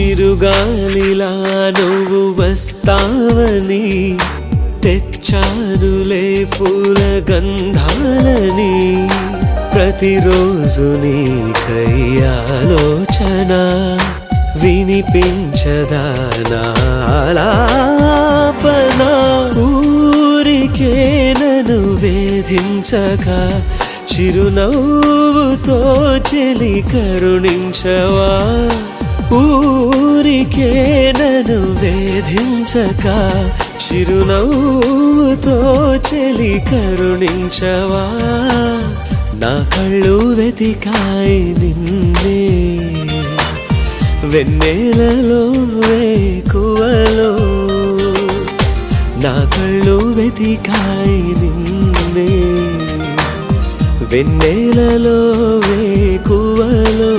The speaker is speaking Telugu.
చిరుగాలిలా నువ్వు వస్తావని తెచ్చానులే పూల గంధాలని ప్రతిరోజు నీకై ఆలోచన వినిపించదా నా ఆలాపన ఊరికే నన్ను వేధించక చిరునవ్వుతో చెలి కరుణించవా ఊరికే నన్ను వేధించక చిరునవ్వుతో చెలి కరుణించవా నా కళ్ళు వెతికాయి నిన్నే వెన్నెలలో వేకువలో నా కళ్ళు వెతికాయి నిన్నే వెన్నెలలో వేకువలో